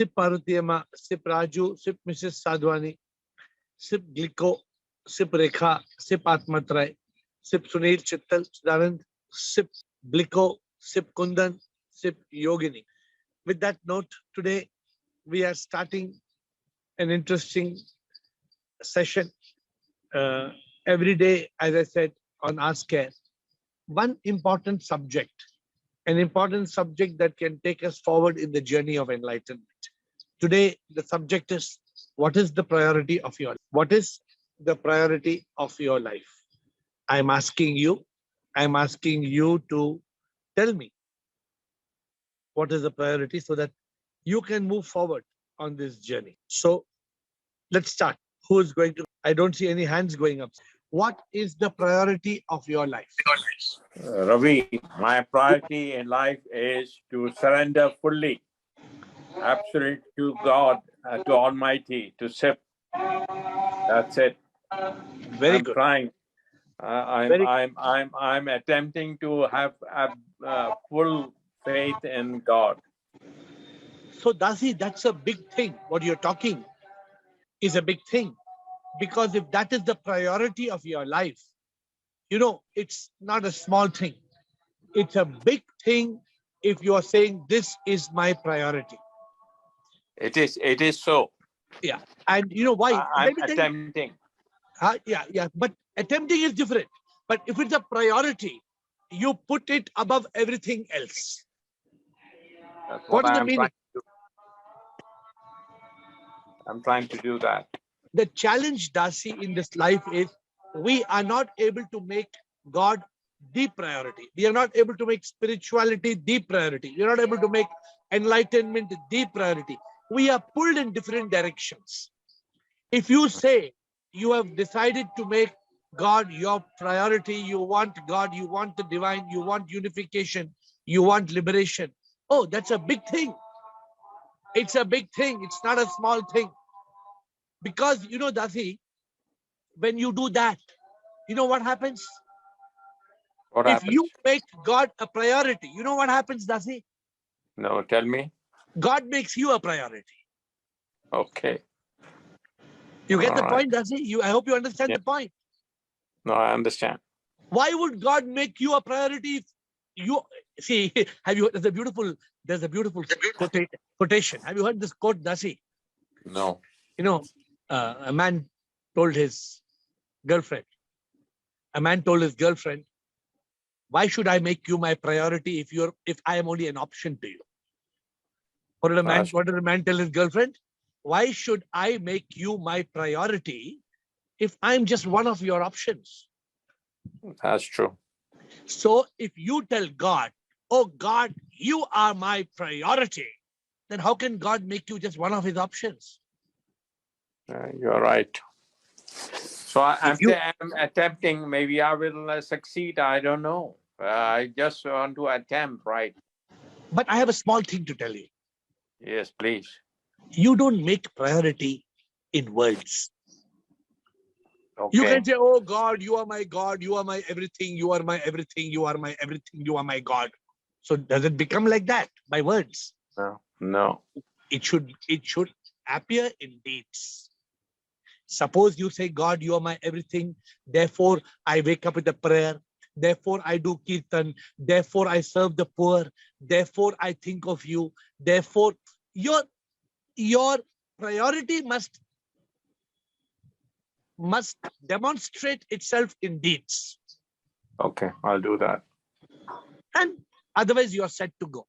Sip Parutiyama, Sip Raju, Sip Mrs. Sadhwani, Sip Gliko, Sip Rekha, Sip Atmatray, Sip Sunil Chittal Chidanand, Sip Bliko, Sip Kundan, Sip Yogini. With that note, today we are starting an interesting session. Every day, as I said, on Ask AiR, one important subject, an important subject that can take us forward in the journey of enlightenment. Today, the subject is, what is the priority of your life? What is the priority of your life? I'm asking you to tell me what is the priority so that you can move forward on this journey. So let's start. Who is going to? I don't see any hands going up. What is the priority of your life? Ravi, my priority in life is to surrender fully, absolutely to God, to Almighty, to SIP. That's it. Very I'm good. trying. I'm attempting to have full faith in God. So Dasi, that's a big thing. What you're talking is a big thing. Because if that is the priority of your life, you know, it's not a small thing. It's a big thing if you are saying this is my priority. It is so. Yeah. And you know why? I'm attempting. Yeah. But attempting is different. But if it's a priority, you put it above everything else. That's What is the meaning? I'm trying to do that. The challenge, Dasi, in this life is we are not able to make God the priority. We are not able to make spirituality the priority. We are not able to make enlightenment the priority. We are pulled in different directions. If you say you have decided to make God your priority, you want God, you want the divine, you want unification, you want liberation. Oh, that's a big thing. It's a big thing. It's not a small thing. Because, you know, Dasi, when you do that, you know what happens? What if happens? you make God a priority, you know what happens, Dasi? No, tell me. God makes you a priority. Okay. You get the point, Dasi? I hope you understand the point. No, I understand. Why would God make you a priority if you see? Have you? There's a beautiful quotation. Have you heard this quote, Dasi? No. You know, a man told his girlfriend. A man told his girlfriend, "Why should I make you my priority if I am only an option to you?" What did a man tell his girlfriend? Why should I make you my priority if I'm just one of your options? That's true. So if you tell God, oh God, you are my priority, then how can God make you just one of his options? You're right. So I'm attempting. Maybe I will succeed. I don't know. I just want to attempt, right? But I have a small thing to tell you. Yes, please. You don't make priority in words. Okay. You can say, oh God, you are my God, you are my everything, you are my everything, you are my everything, you are my God. So does it become like that by words? No. It should appear in deeds. Suppose you say, God, you are my everything. Therefore, I wake up with a prayer. Therefore, I do kirtan. Therefore, I serve the poor. Therefore, I think of you. Therefore, your priority must demonstrate itself in deeds. Okay, I'll do that. And otherwise, you are set to go.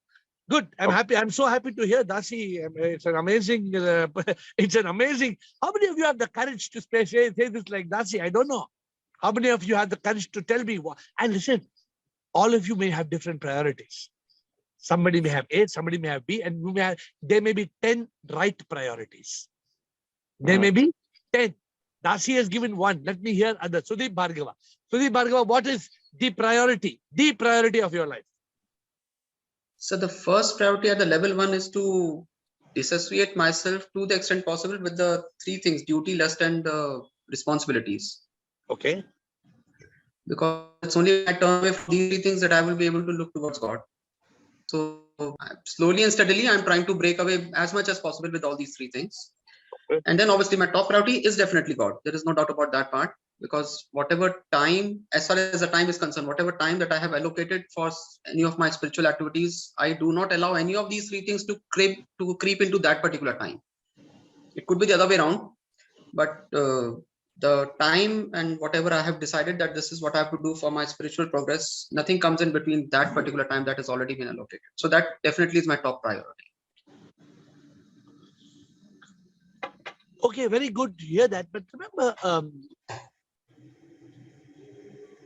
Good. I'm happy. I'm so happy to hear, Dasi. It's an amazing. It's an amazing. How many of you have the courage to say this like Dasi? I don't know. How many of you have the courage to tell me? And listen, all of you may have different priorities. Somebody may have A, somebody may have B, and there may be 10 right priorities. There may be 10. Dasi has given one. Let me hear others. Sudeep Bhargava. Sudeep Bhargava, what is the priority of your life? So the first priority at the level 1 is to dissociate myself to the extent possible with the three things: duty, lust, and responsibilities. Okay. Because it's only when I turn away from these three things that I will be able to look towards God. So slowly and steadily, I'm trying to break away as much as possible with all these three things. And then obviously my top priority is definitely God. There is no doubt about that part, because whatever time, as far as the time is concerned, whatever time that I have allocated for any of my spiritual activities, I do not allow any of these three things to creep into that particular time. It could be the other way around, but the time and whatever I have decided that this is what I have to do for my spiritual progress, nothing comes in between that particular time that has already been allocated. So that definitely is my top priority. Okay, very good to hear that. But remember,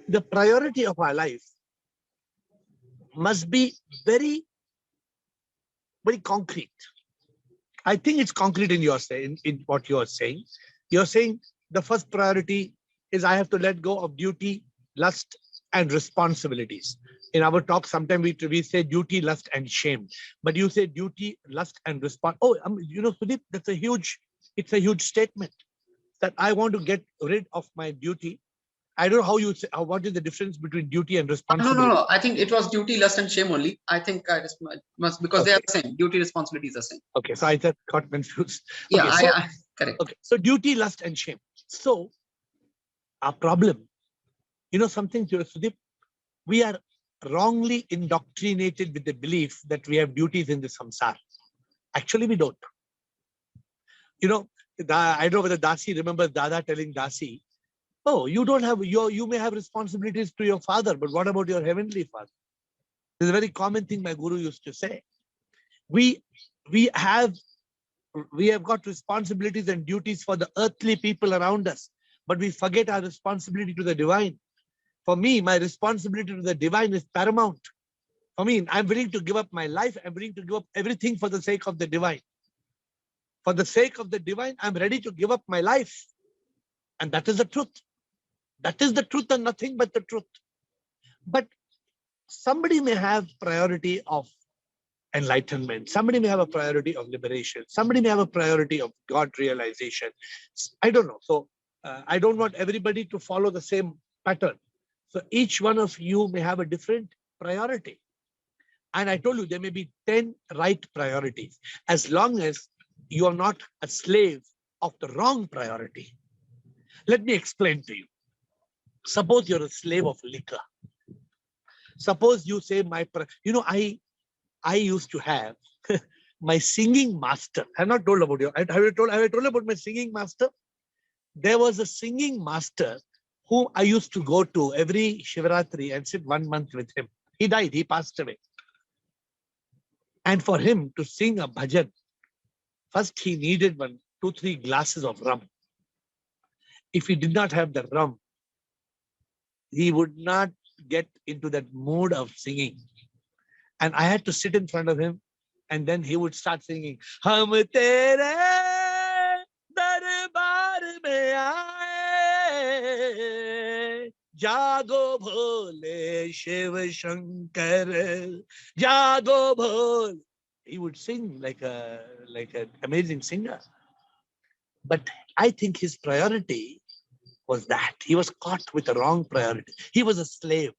the priority of our life must be very, very concrete. I think it's concrete in your saying, in what you are saying. You're saying the first priority is I have to let go of duty, lust, and responsibilities. In our talk, sometimes we say duty, lust, and shame, but you say duty, lust, and response. Oh, you know, Sudeep, it's a huge statement that I want to get rid of my duty. I don't know how you say, what is the difference between duty and responsibility? No. I think it was duty, lust, and shame only. I think I just must, because they are the same. Duty, responsibility is the same. Okay, so I got confused. Yeah, Okay, so, correct. Okay, so duty, lust, and shame. So our problem, you know something, Sudeep, we are wrongly indoctrinated with the belief that we have duties in the samsara. Actually, we don't. You know, I don't know whether Dasi remembers Dada telling Dasi, oh, you don't have, you may have responsibilities to your father, but what about your heavenly father? This is a very common thing my guru used to say. We have got responsibilities and duties for the earthly people around us, but we forget our responsibility to the divine. For me, my responsibility to the divine is paramount. For me, I'm willing to give up my life. I'm willing to give up everything for the sake of the divine. For the sake of the divine, I'm ready to give up my life. And that is the truth. That is the truth and nothing but the truth. But somebody may have priority of enlightenment. Somebody may have a priority of liberation. Somebody may have a priority of God realization. I don't know. So I don't want everybody to follow the same pattern. So each one of you may have a different priority. And I told you there may be 10 right priorities, as long as you are not a slave of the wrong priority. Let me explain to you. Suppose you're a slave of liquor. Suppose you say I used to have my singing master. I have not told about you. Have I told about my singing master? There was a singing master whom I used to go to every Shivaratri and sit 1 month with him. He died, he passed away. And for him to sing a bhajan, first he needed 2-3 glasses of rum. If he did not have the rum, he would not get into that mood of singing. And I had to sit in front of him, and then he would start singing, Hum tere darbar mein aaye, jago bhole Shiv Shankar, jago bhole. He would sing like an amazing singer. But I think his priority was that. He was caught with the wrong priority. He was a slave.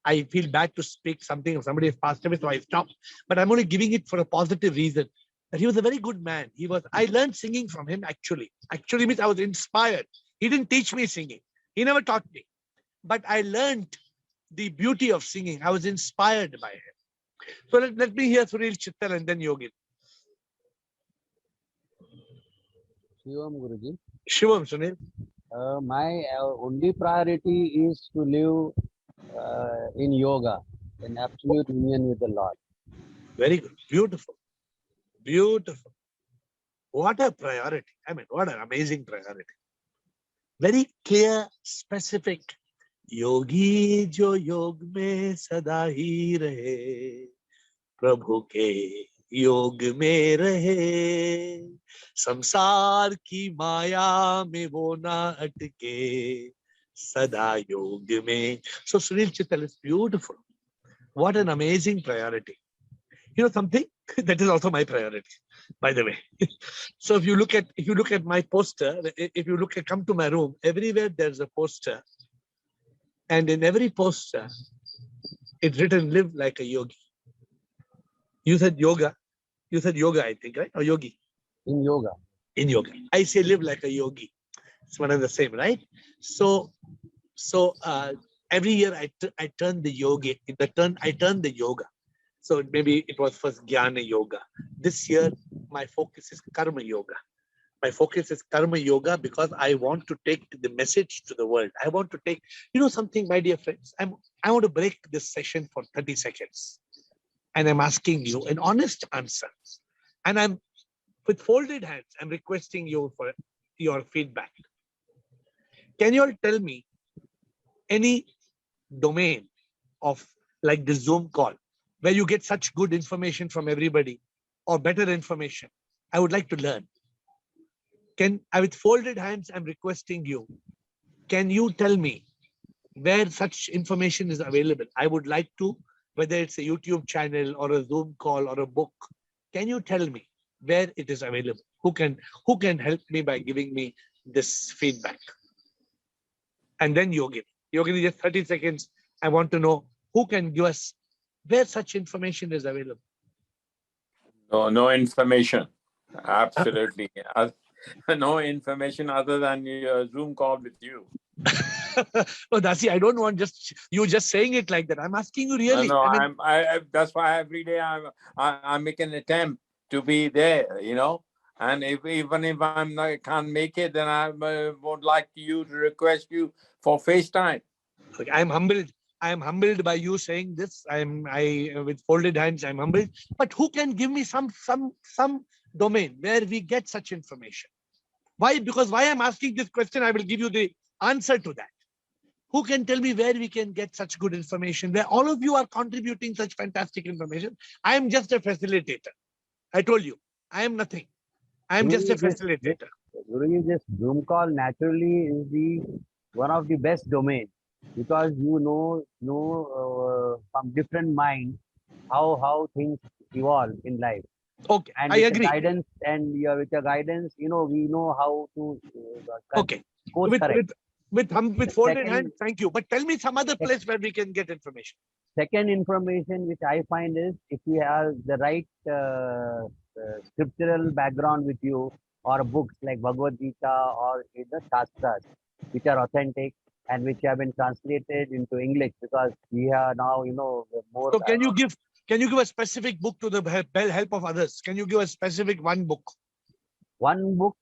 I feel bad to speak something, somebody has passed away, so I stopped. But I'm only giving it for a positive reason. That he was a very good man. I learned singing from him actually. Actually means I was inspired. He didn't teach me singing. He never taught me. But I learned the beauty of singing. I was inspired by him. So let me hear Sunil Chittal and then Yogin. Shivam Guruji. Shivam, Sunil. My only priority is to live in yoga, in absolute union with the Lord. Very good. Beautiful. Beautiful. What a priority. I mean, what an amazing priority. Very clear, specific. Yogi jo yog mein sada hi rahe, Prabhu ke yog mein rahe, samsar ki maya mein wo na atke, sada yog mein. So Sunil Chittal is beautiful. What an amazing priority. You know something? That is also my priority, by the way. So if you look at my poster, if you come to my room, everywhere there's a poster. And in every poster, it's written, live like a yogi. You said yoga. You said yoga, I think, right? Or yogi? In yoga. In yoga. I say live like a yogi. It's one and the same, right? So every year I turn the yoga. I turn the yoga. So maybe it was first Jnana Yoga. This year, my focus is Karma Yoga. My focus is Karma Yoga because I want to take the message to the world. I want to take, something, my dear friends. I want to break this session for 30 seconds. And I'm asking you an honest answer. And I'm, with folded hands, I'm requesting you for your feedback. Can you all tell me any domain of like the Zoom call where you get such good information from everybody or better information? I would like to learn. With folded hands, I'm requesting you. Can you tell me where such information is available? I would like to, whether it's a YouTube channel or a Zoom call or a book, can you tell me where it is available? Who can help me by giving me this feedback? And then Yogini, just 30 seconds. I want to know who can give us where such information is available. No information. Absolutely. No information other than your Zoom call with you. Oh, Dasi, I don't want you just saying it like that. I'm asking you really. No, that's why every day I make an attempt to be there, And even if I can't make it, then I would like you to request you for FaceTime. Okay, I'm humbled. I am humbled by you saying this. With folded hands, I'm humbled. But who can give me some domain where we get such information? Why? Because why I'm asking this question, I will give you the answer to that. Who can tell me where we can get such good information, where all of you are contributing such fantastic information? I am just a facilitator. I told you, I am nothing. I am just a facilitator. Guruji, this Zoom call naturally is one of the best domains because you know from different minds how things evolve in life. Okay, and I agree. Guidance and with your guidance, we know how to. Okay. With folded hands, thank you. But tell me some other place where we can get information. Second information which I find is if you have the right scriptural background with you or books like Bhagavad Gita or the Shastras which are authentic and which have been translated into English because we are now more. So can you give a specific book to the help of others? Can you give a specific one book? One book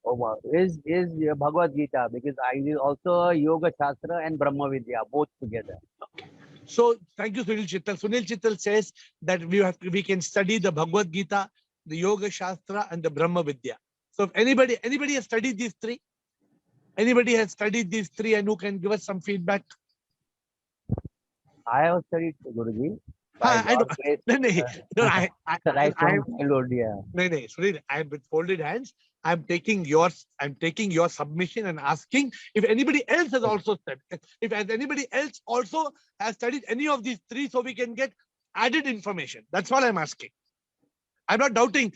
is Bhagavad Gita because I is also Yoga Shastra and Brahma Vidya both together. Okay. So thank you, Sunil Chittal. Sunil Chittal says that we can study the Bhagavad Gita, the Yoga Shastra, and the Brahma Vidya. So if anybody has studied these three, and who can give us some feedback? I have studied Guruji. Sunil, I'm with folded hands. I'm taking your submission and asking if anybody else has also studied. If anybody else also has studied any of these three, so we can get added information. That's what I'm asking. I'm not doubting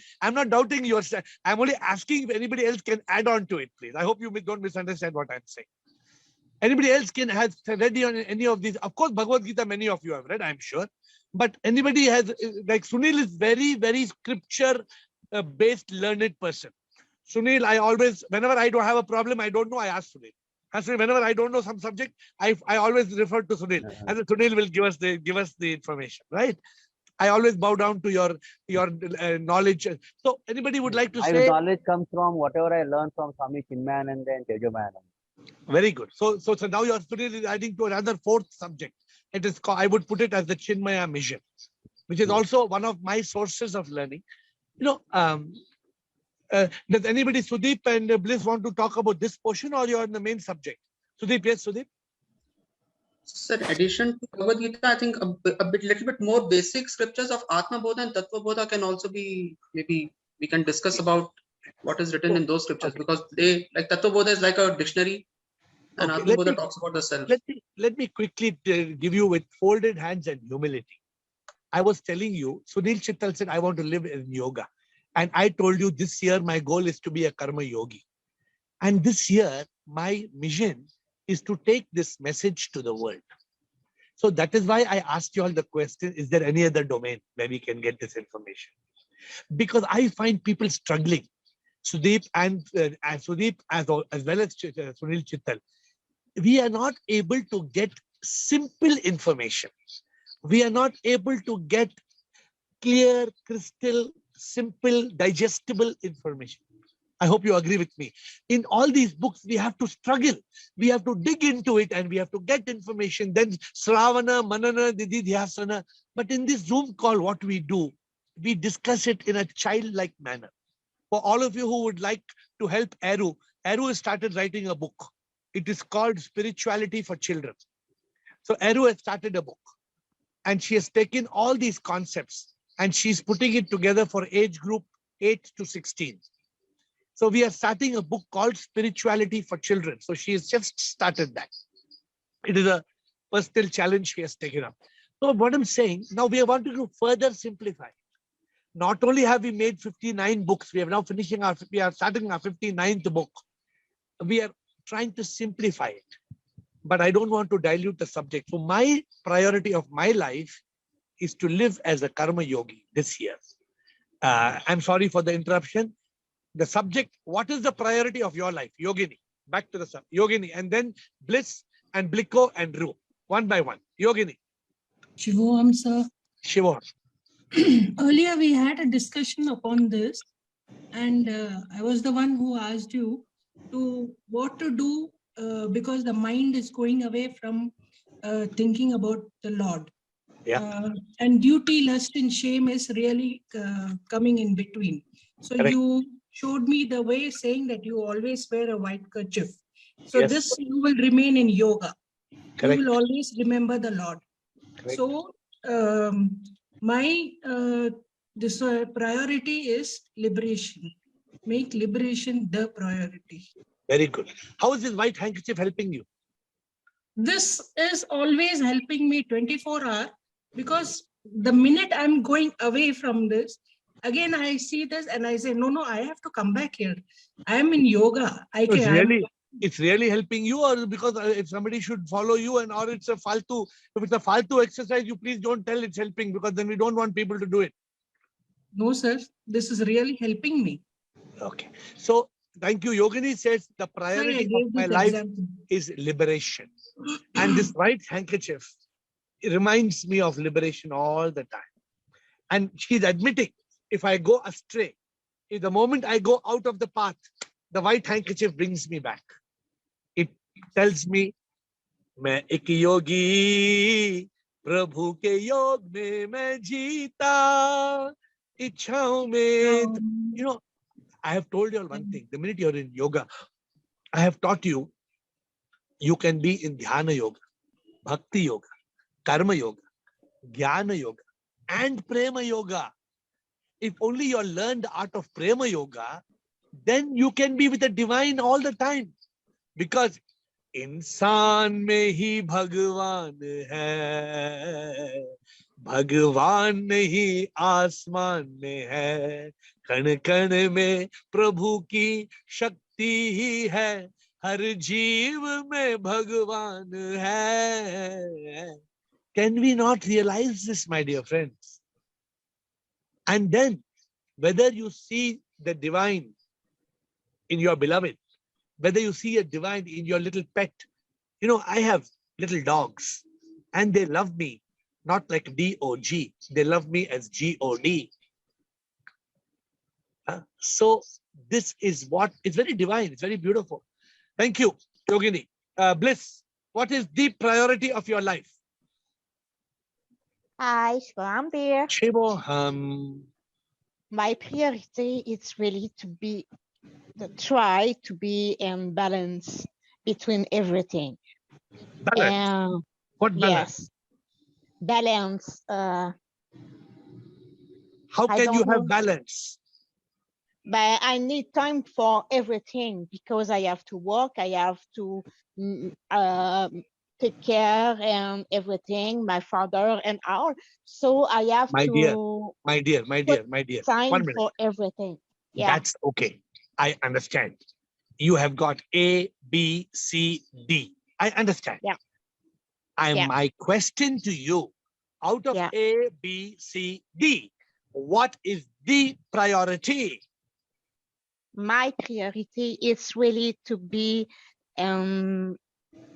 your. I'm only asking if anybody else can add on to it, please. I hope you don't misunderstand what I'm saying. Anybody else has read on any of these? Of course, Bhagavad Gita, many of you have read, I'm sure. But anybody has, like Sunil is very, very scripture-based learned person. Sunil, whenever I don't have a problem, I don't know, I ask Sunil. And Sunil, whenever I don't know some subject, I always refer to Sunil. And Sunil will give us the information, right? I always bow down to your knowledge. So anybody would like to say? My knowledge comes from whatever I learned from Swami Chinmayananda and Tejomayananda. Very good. So now your Sunil is adding to another fourth subject. It is called, I would put it as the Chinmaya mission, which is also one of my sources of learning. Does anybody, Sudeep and Bliss, want to talk about this portion, or you're on the main subject? Sudeep, yes, Sudeep. Sir, addition to Bhagavad Gita, I think little bit more basic scriptures of Atma Bodha and Tattva Bodha can also be, maybe we can discuss about what is written in those scriptures, because they, like Tattva Bodha is like a dictionary, and Atma Bodha talks about the self. Let me quickly give you with folded hands and humility. I was telling you, Sunil Chittal said, I want to live in yoga. And I told you this year, my goal is to be a karma yogi. And this year, my mission is to take this message to the world. So that is why I asked you all the question, is there any other domain where we can get this information? Because I find people struggling. Sudeep and Sudeep as well as Sunil Chittal, we are not able to get simple information. We are not able to get clear, crystal, simple, digestible information. I hope you agree with me. In all these books, we have to struggle. We have to dig into it and we have to get information. Then Sravana, Manana, Dididhyasana. But in this Zoom call, what we do, we discuss it in a childlike manner. For all of you who would like to help AiR has started writing a book. It is called Spirituality for Children. So AiR has started a book and she has taken all these concepts and she's putting it together for age group 8 to 16. So we are starting a book called Spirituality for Children. So she has just started that. It is a personal challenge she has taken up. So what I'm saying, now we are wanting to further simplify. Not only have we made 59 books, we are now starting our 59th book. We are trying to simplify it. But I don't want to dilute the subject. So my priority of my life is to live as a karma yogi this year. I'm sorry for the interruption. The subject, what is the priority of your life? Yogini. Back to the subject. Yogini. And then Bliss and Bliko and Ru. One by one. Yogini. Shivoham, sir. Shivoham. Earlier we had a discussion upon this, and I was the one who asked you to what to do because the mind is going away from thinking about the Lord. Yeah. And duty, lust, and shame is really coming in between. So Correct. you showed me the way, saying that you always wear a white kerchief. So Yes. this you will remain in yoga. Correct. You will always remember the Lord. Correct. So my this priority is liberation. Make liberation the priority. Very good. How is this white handkerchief helping you? This is always helping me 24 hours, because the minute I'm going away from this, again I see this and I say, no, I have to come back here. I am in yoga. It's really helping you, or because if somebody should follow you, and or it's a faltu, if it's a faltu exercise, you please don't tell it's helping, because then we don't want people to do it. No, sir, this is really helping me. Okay. So thank you. Yogini says the priority of my life is liberation. And this white handkerchief, it reminds me of liberation all the time. And she's admitting, if I go astray, if the moment I go out of the path, the white handkerchief brings me back. It tells me, मैं एक योगी प्रभु के योग में मैं जीता इच्छाओं में. You know, I have told you all one thing. The minute you're in yoga, I have taught you, you can be in dhyana yoga, bhakti yoga, karma yoga, jnana yoga, and prema yoga. If only you learn the art of prema yoga, then you can be with the divine all the time. Because इंसान में ही भगवान है, भगवान नहीं आसमान में है, कण कण में प्रभु की शक्ति ही है, हर जीव में भगवान है. Can we not realize this, my dear friends? And then, whether you see the divine in your beloved, whether you see a divine in your little pet. You know, I have little dogs and they love me, not like D-O-G. They love me as G-O-D. So this is what is very divine. It's very beautiful. Thank you, Yogini. Bliss, what is the priority of your life? Hi, I'm there. Shivoham. My priority is really to try to be in balance between everything. Balance. What balance? Yes, balance. How can you have balance? But I need time for everything, because I have to work, I have to take care and everything, my father and all. So I have my to dear, time for everything. Yeah. That's okay. I understand. You have got A, B, C, D. I understand. Yeah. Yeah. My question to you, out of Yeah. A, B, C, D, what is the priority? My priority is really to be and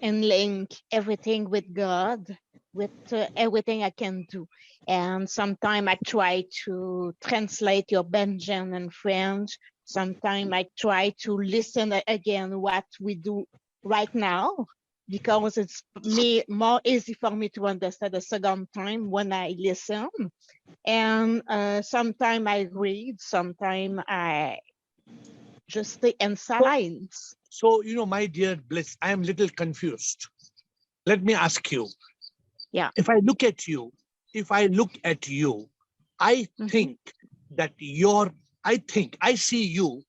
link everything with God, with everything I can do. And sometimes I try to translate your Benjamin in French. Sometimes I try to listen again what we do right now, because it's more easy for me to understand the second time when I listen. And sometimes I read, sometimes I just stay in silence. So, my dear Bliss, I am little confused. Let me ask you. Yeah. If I look at you, I think that I see you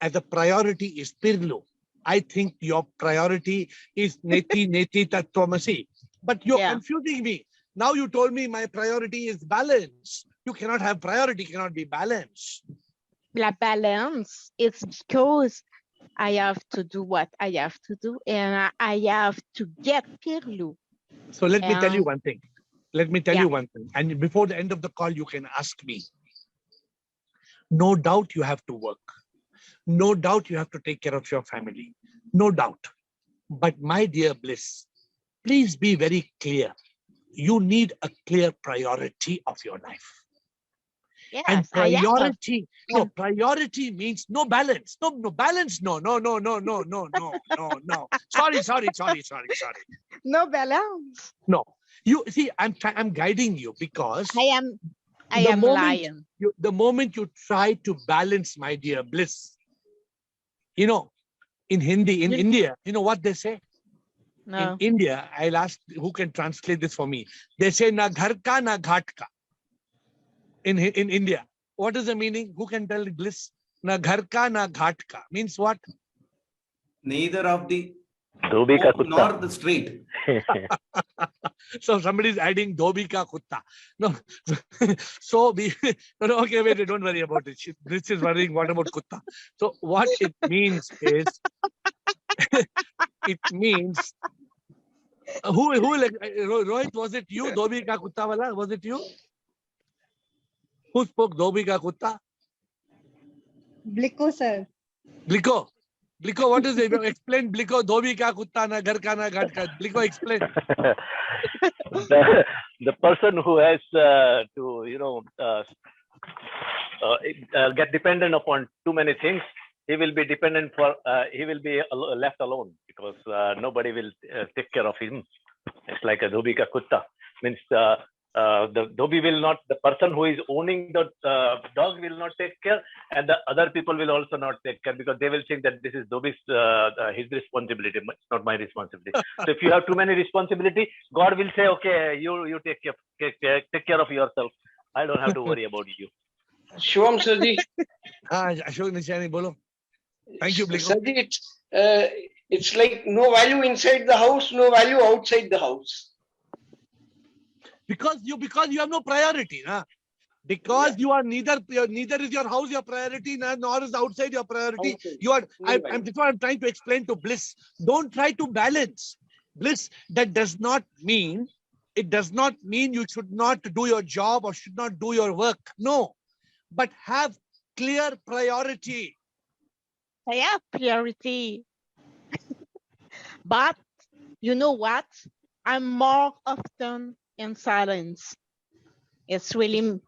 as a priority is Pirlu. I think your priority is Neti Neti Tattvamasi. But you're confusing me. Now you told me my priority is balance. You cannot have priority, cannot be balance. La balance, it's because I have to do what I have to do, and I have to get Pirlu. So let me tell you one thing. And before the end of the call, you can ask me. No doubt you have to work. No doubt you have to take care of your family. No doubt. But my dear Bliss, please be very clear. You need a clear priority of your life. Yes, and priority, priority means no balance. No balance. No. Sorry. No balance. No. You see, I'm guiding you because I am lying. The moment you try to balance, my dear Bliss, in Hindi, in India, you know what they say? No. In India, I'll ask who can translate this for me. They say na ghar ka na ghat ka. In India, what is the meaning? Who can tell Bliss? Na ghar ka na ghat ka means what? Neither of the Dhobi ka kutta. nor the street. So somebody is adding dhobi ka kutta. No. So okay, wait, don't worry about it. This is worrying. What about kutta? So what it means is, it means who like Rohit, was it you? Dhobi ka kutta wala? Was it you? Who spoke dhobi ka kutta? Bliko, sir. Bliko, what is it? Explain Bliko, dhobi ka kutta na ghar ka na ghat ka. Bliko, explain. The person who has to, get dependent upon too many things, he will be dependent he will be left alone because nobody will take care of him. It's like a dhobi ka kutta. Means the dhobi will not, the person who is owning the dog will not take care, and the other people will also not take care because they will think that this is dhobi's his responsibility, it's not my responsibility. So if you have too many responsibility, God will say, okay, you take care of yourself. I don't have to worry about you. Shivam Sirji. Ashok Nishani, bolo. Thank you, Bliko. Sirji, it's like no value inside the house, no value outside the house. Because you have no priority, na? Because you are neither is your house your priority, nor is outside your priority. That's what I'm trying to explain to Bliss. Don't try to balance. Bliss, that does not mean you should not do your job or should not do your work. No. But have clear priority. I have priority. But you know what? I'm more often in silence. It's really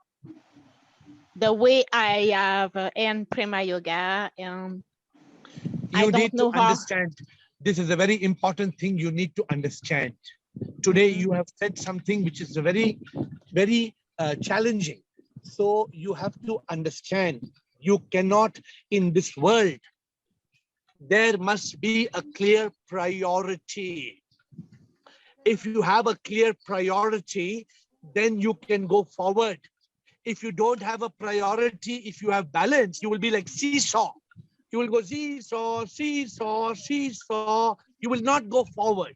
the way I have in Prima Yoga. And you need to understand. This is a very important thing you need to understand. Today, you have said something which is very, very challenging. So you have to understand, you cannot, in this world, there must be a clear priority. If you have a clear priority, then you can go forward. If you don't have a priority, if you have balance, you will be like seesaw. You will go seesaw, seesaw, seesaw. You will not go forward.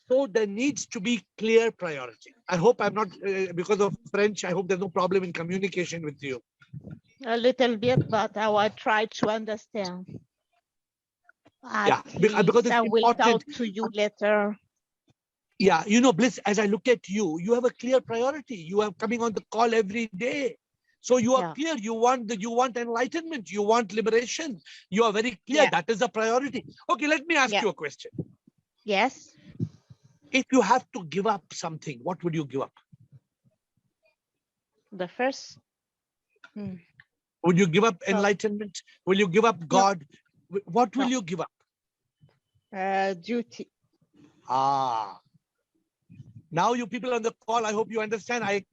So there needs to be clear priority. I hope I'm not, because of French, I hope there's no problem in communication with you. A little bit, but I will try to understand. Yeah, because it's I will important. talk to you later. Yeah, you know, Bliss, as I look at you, you have a clear priority. You are coming on the call every day. So you are Yeah. clear. You want enlightenment. You want liberation. You are very clear. Yeah. That is a priority. Okay, let me ask Yeah. you a question. Yes. If you have to give up something, what would you give up? The first. Would you give up enlightenment? Will you give up God? What will No. you give up? Duty. Ah. Now you people on the call, I hope you understand. I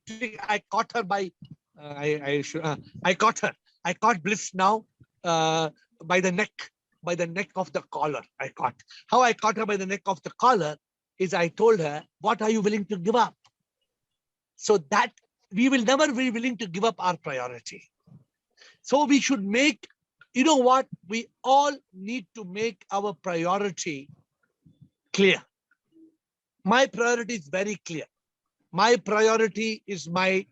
caught her by, I caught her. I caught Bliss now by the neck of the collar. I caught. How I caught her by the neck of the collar is I told her, what are you willing to give up? So that we will never be willing to give up our priority. So we should make, you know what? We all need to make our priority clear. My priority is very clear. My priority is my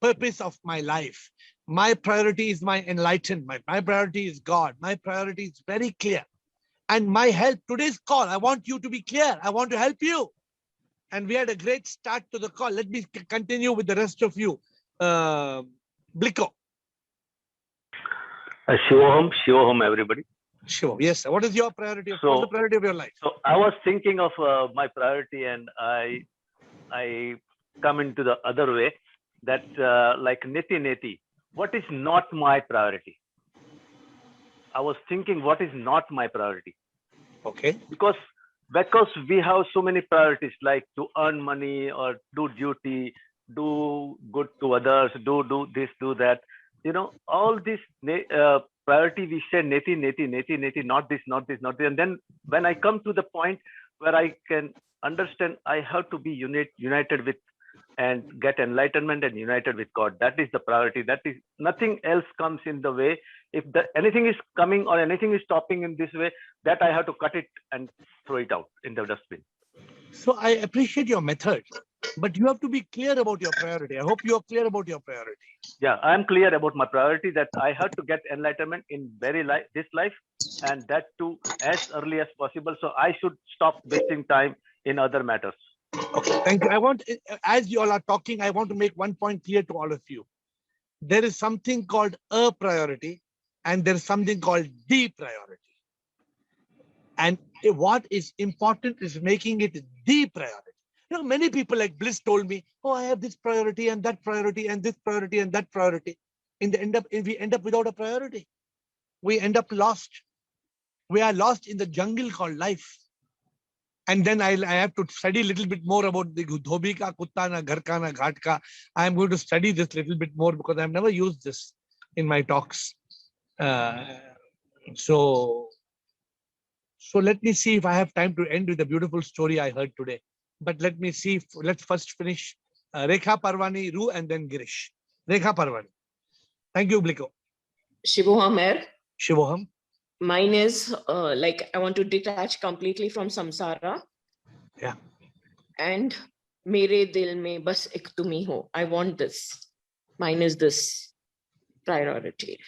purpose of my life. My priority is my enlightenment. My priority is God. My priority is very clear. And my help, today's call, I want you to be clear. I want to help you. And we had a great start to the call. Let me continue with the rest of you. Bliko. Shivoham, everybody. Sure. Yes. What is your priority? So, what's the priority of your life? So I was thinking of my priority, and I come into the other way, that like neti, what is not my priority? I was thinking, what is not my priority? Okay. Because we have so many priorities, like to earn money or do duty, do good to others, do this, do that. You know, all this priority, we say neti, not this, and then when I come to the point where I can understand, I have to be united with and get enlightenment and united with God. That is the priority. That is, nothing else comes in the way. If anything is coming or anything is stopping in this way, that I have to cut it and throw it out in the dustbin. So I appreciate your method, but you have to be clear about your priority. I hope you are clear about your priority. Yeah, I am clear about my priority, that I have to get enlightenment in this life, and that too as early as possible. So I should stop wasting time in other matters. Okay, thank you. I want, as you all are talking, I want to make one point clear to all of you. There is something called a priority, and there is something called the priority. And what is important is making it the priority. You know, many people like Bliss told me, oh, I have this priority and that priority and this priority and that priority. We end up without a priority. We end up lost. We are lost in the jungle called life. And then I have to study a little bit more about the dhobi ka, kutta na, ghar ka na, ghat ka. I am going to study this little bit more because I have never used this in my talks. So let me see if I have time to end with a beautiful story I heard today. But let me see. Let's first finish Rekha Parwani, Ru, and then Girish. Rekha Parwani. Thank you, Bliko. Shivoham, AiR. Shivoham. Mine is like I want to detach completely from samsara. Yeah. And mere dil mein bas ek tum hi ho. I want this. Mine is this priority.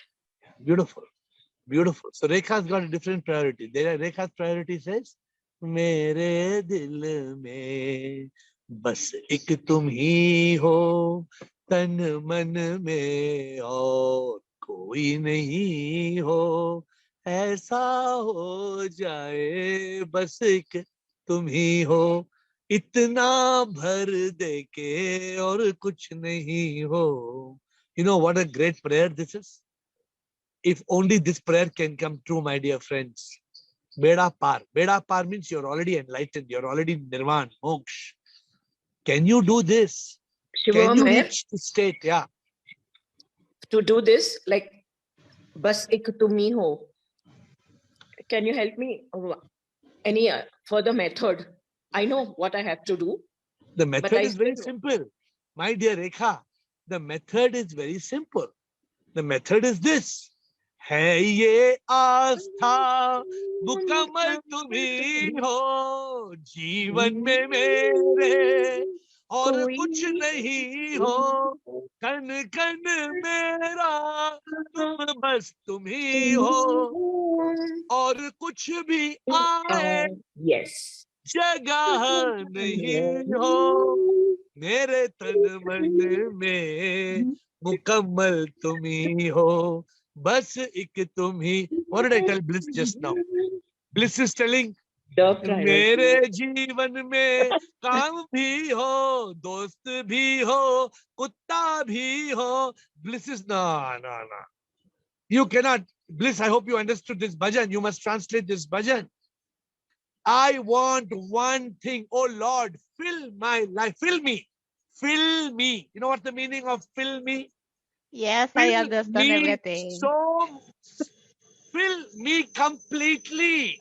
Beautiful. Beautiful. So Rekha's got a different priority. Rekha's priority says, mere dil mein bas ek tum hi ho, tan man mein aur koi nahi ho. ऐसा हो जाए बस एक तुम ही हो, इतना भर दे के और कुछ नहीं हो. You know what a great prayer this is? If only this prayer can come true, my dear friends. Beda par. Beda par means you're already enlightened. You're already nirvan, moksha. Can you do this? Can you reach the state? Yeah. To do this, like bas ek tum hi ho. Can you help me? Any further method? I know what I have to do. The method is very simple. My dear Rekha, the method is very simple. The method is this. है ये आस्था मुकम्मल तुम्ही हो, जीवन में मेरे और कुछ नहीं हो, कन कन मेरा तुम बस तुम्ही हो, और कुछ भी आए Yes. जगह नहीं हो मेरे तन मन में, मुकम्मल तुम ही हो, बस एक तुम ही. What did I tell Bliss just now? Bliss is telling, The priority. मेरे जीवन में काम भी हो, दोस्त भी हो, कुत्ता भी हो. Bliss is no. You cannot. Bliss, I hope you understood this bhajan. You must translate this bhajan. I want one thing. Oh Lord, fill my life. Fill me. Fill me. You know what the meaning of fill me? Yes, I Fill understand me everything. fill me completely.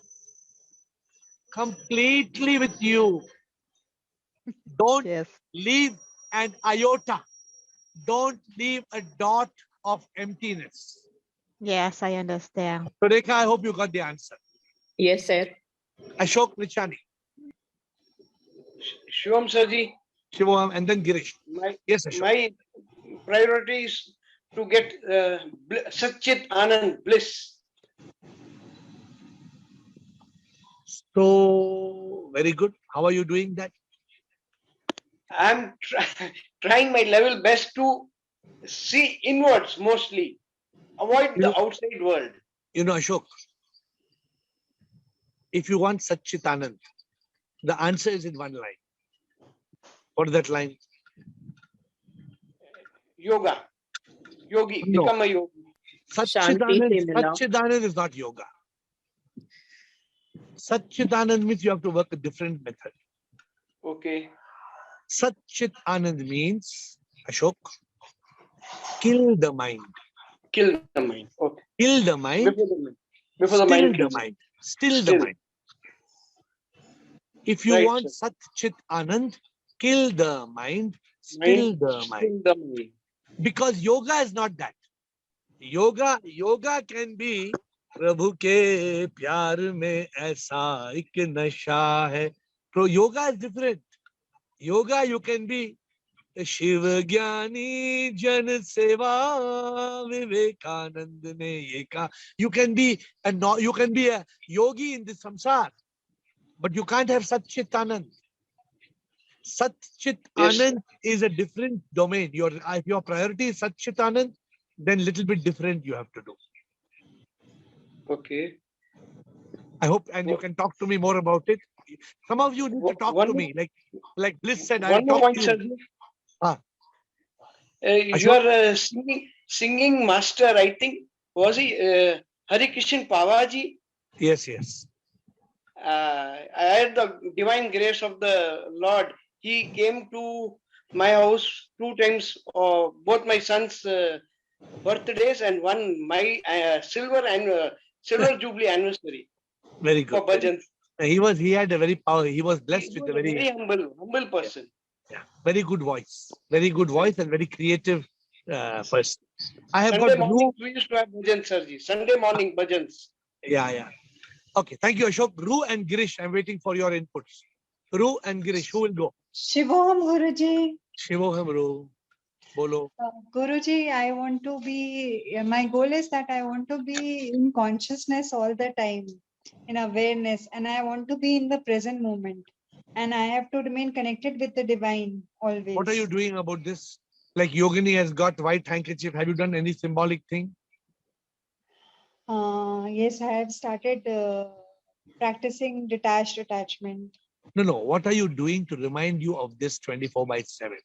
Completely with you. Don't Yes. leave an iota. Don't leave a dot of emptiness. Yes, I understand. So Rekha, I hope you got the answer. Yes, sir. Ashok Nichani, Shivam Sarji, Shivam, and then Girish. Yes, Ashok. my priority is to get Satchit Anand bliss. So, very good. How are you doing that? I'm trying my level best to see inwards mostly, avoid the outside world. You know, Ashok, if you want Satchit Anand, the answer is in one line. What is that line? Yoga, yogi, No. become a yogi. Satchidanand is not yoga. Satchidanand means you have to work a different method. Okay. Satchit Anand means, Ashok, kill the mind. Kill the mind. Okay. Kill the mind. Before the mind kills. Still the mind. If you Right, want Satchit Anand, kill the mind, still the mind. Because yoga is not that. Yoga can be प्रभु के प्यार में ऐसा एक नशा है. So yoga is different. Yoga you can be Shiv ज्ञानी जन सेवा विवेकानंद ने ये कहा. You can be a yogi in the samsar, but you can't have Satchit Anand. Satchit Anand is a different domain. If your priority is Satchit Anand, then little bit different you have to do. Okay. I hope, and you can talk to me more about it. Some of you need to talk to me, like Bliss said. I will talk to you. Your singing master, I think, was he Hari Krishan Pavaji? Yes. I had the divine grace of the Lord. He came to my house 2 times, both my sons' birthdays and one my silver jubilee anniversary. Very good. For bhajans. He had a very power. He was blessed with a very humble person. Yeah, very good voice. Very good voice and very creative person. I have Sunday got morning we used to have bhajans, Sirji. Sunday morning bhajans. Yeah. Okay, thank you, Ashok. Ru and Girish, I'm waiting for your inputs. Ru and Girish, who will go? Shivoham Guruji. Shivoham, Ru. Bolo. Guruji, I want to be, my goal is that I want to be in consciousness all the time, in awareness, and I want to be in the present moment. And I have to remain connected with the divine always. What are you doing about this? Like Yogini has got white handkerchief. Have you done any symbolic thing? Yes, I have started practicing detached attachment. No. What are you doing to remind you of this 24/7?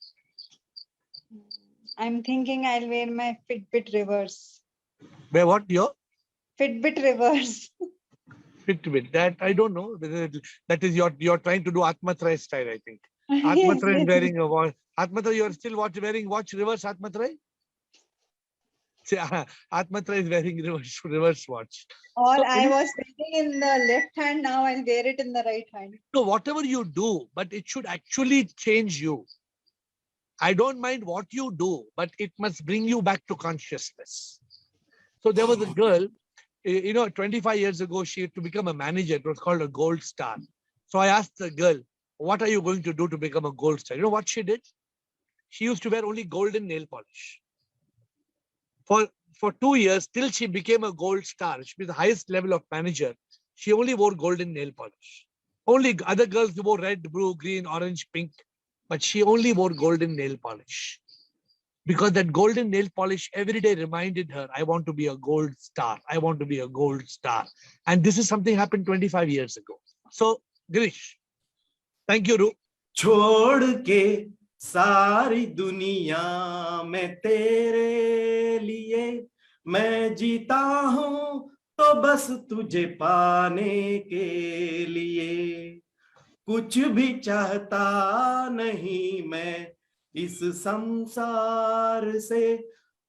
I'm thinking I'll wear my Fitbit reverse. Wear what? Your Fitbit reverse. Fitbit. That I don't know. That is you're trying to do Atmatray style, I think. Atmatray is wearing a watch. Atmatray, you're still wearing watch reverse Atmatray? Atmatray is wearing reverse watch. I was wearing in the left hand, now I'll wear it in the right hand. So whatever you do, but it should actually change you. I don't mind what you do, but it must bring you back to consciousness. So there was a girl, 25 years ago, she had to become a manager. It was called a gold star. So I asked the girl, what are you going to do to become a gold star? You know what she did? She used to wear only golden nail polish. For 2 years, till she became a gold star, she was the highest level of manager, she only wore golden nail polish. Only other girls wore red, blue, green, orange, pink, but she only wore golden nail polish. Because that golden nail polish every day reminded her, I want to be a gold star. I want to be a gold star. And this is something happened 25 years ago. So, Girish, thank you, Ru. छोड़ के सारी दुनिया में तेरे लिए मैं जीता हूँ तो बस तुझे पाने के लिए कुछ भी चाहता नहीं मैं इस संसार से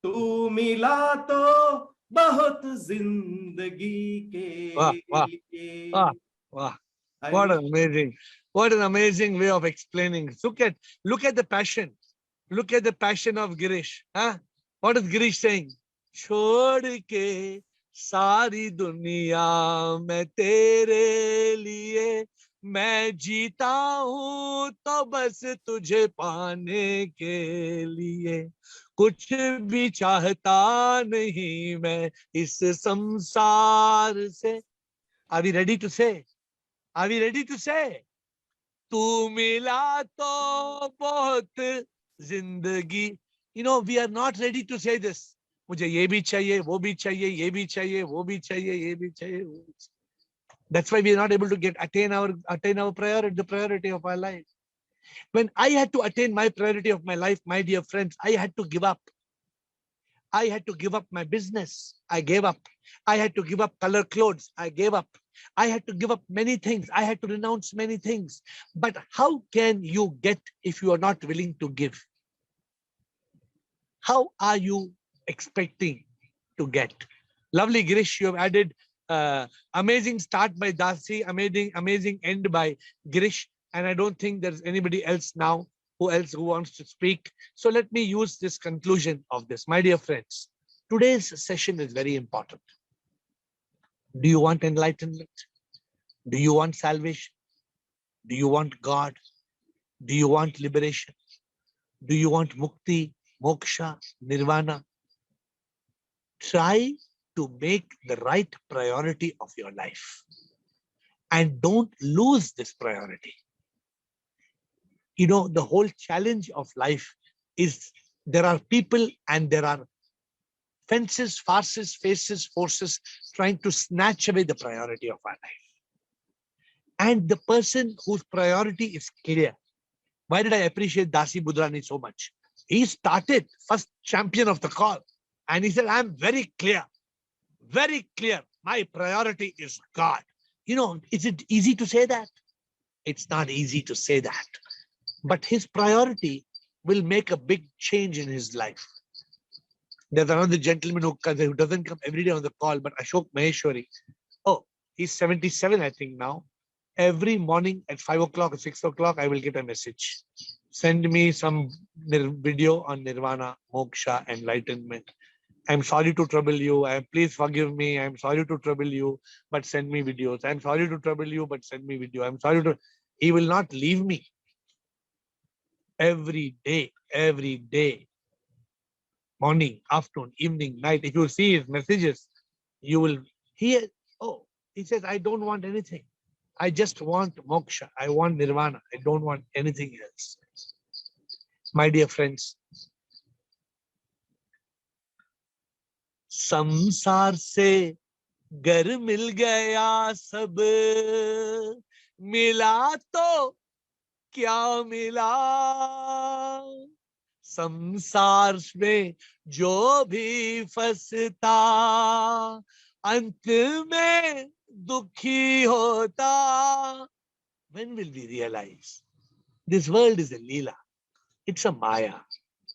तू मिला तो बहुत जिंदगी के Wow, wow, लिए wow, wow. What an amazing way of explaining. Look at the passion. Look at the passion of Girish. Huh? What is Girish saying? छोड़ के सारी दुनिया में तेरे लिए मैं जीता हूँ तो बस तुझे पाने के लिए कुछ भी चाहता नहीं मैं इस संसार से. Are we ready to say? Are we ready to say? तू मिला तो बहुत जिंदगी. You know, we are not ready to say this. मुझे ये भी चाहिए, वो भी चाहिए, ये भी चाहिए, वो भी चाहिए, ये भी चाहिए, वो भी चाहिए. That's why we are not able to attain our priority, the priority of our life. When I had to attain my priority of my life, my dear friends, I had to give up. I had to give up my business. I gave up. I had to give up color clothes. I gave up. I had to give up many things. I had to renounce many things. But how can you get if you are not willing to give? How are you expecting to get? Lovely, Girish, you have added amazing start by Dasi, amazing end by Girish. And I don't think there's anybody else now who wants to speak. So let me use this conclusion of this. My dear friends, today's session is very important. Do you want enlightenment? Do you want salvation? Do you want God? Do you want liberation? Do you want mukti, moksha, nirvana? Try to make the right priority of your life. And don't lose this priority. You know, the whole challenge of life is there are people and there are fences, farces, faces, forces trying to snatch away the priority of our life. And the person whose priority is clear. Why did I appreciate Dasi Budrani so much? He started first champion of the call. And he said, I'm very clear. Very clear. My priority is God. You know, is it easy to say that? It's not easy to say that. But his priority will make a big change in his life. There's another gentleman who doesn't come every day on the call, but Ashok Maheshwari. Oh, he's 77, I think now. Every morning at 5 o'clock or 6 o'clock, I will get a message. Send me some video on nirvana, moksha, enlightenment. I'm sorry to trouble you. Please forgive me. I'm sorry to trouble you, but send me videos. I'm sorry to trouble you, but send me video. I'm sorry to. He will not leave me. Every day, morning, afternoon, evening, night. If you see his messages, you will hear. Oh, he says, I don't want anything. I just want moksha. I want nirvana. I don't want anything else. My dear friends, संसार से घर मिल गया सब मिला तो क्या मिला संसार में जो भी फंसता अंत में दुखी होता. When will we realize this world is a leela? It's a maya.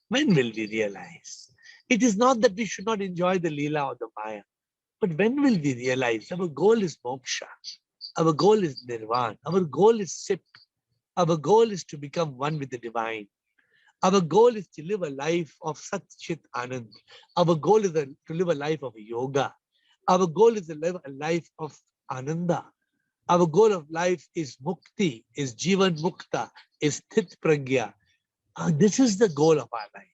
When will we realize? It is not that we should not enjoy the leela or the maya, but when will we realize our goal is moksha, our goal is nirvana, our goal is sip, our goal is to become one with the divine. Our goal is to live a life of Sat Chit Anand. Our goal is to live a life of yoga. Our goal is to live a life of ananda. Our goal of life is mukti, is jivan mukta, is sthit pragya. This is the goal of our life.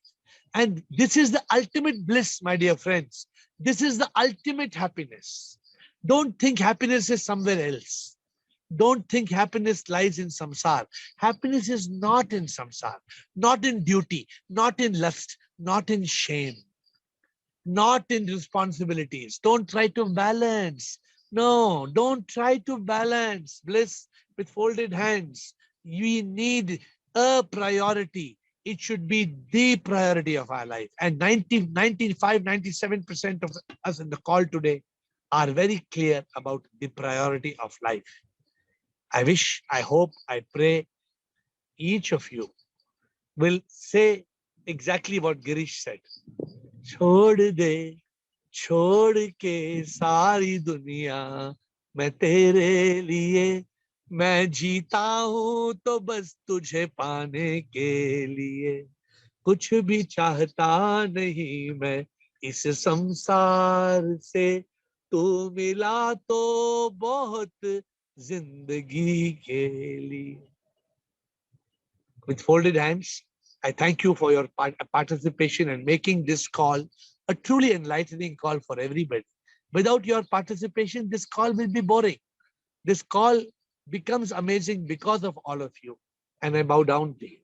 And this is the ultimate bliss, my dear friends. This is the ultimate happiness. Don't think happiness is somewhere else. Don't think happiness lies in samsar. Happiness is not in samsar, not in duty, not in lust, not in shame, not in responsibilities. Don't try to balance. No, don't try to balance bliss with folded hands. We need a priority. It should be the priority of our life. And 97% of us in the call today are very clear about the priority of life. I wish, I hope, I pray each of you will say exactly what Girish said. छोड़ दे, छोड़ के सारी दुनिया, मैं तेरे लिए, मैं जीता हूं तो बस तुझे पाने के लिए, कुछ भी चाहता नहीं मैं इस संसार से, तू मिला तो बहुत जिंदगी के लिए. With folded hands, I thank you for your participation and making this call a truly enlightening call for everybody. Without your participation, this call will be boring. This call becomes amazing because of all of you. And I bow down to you.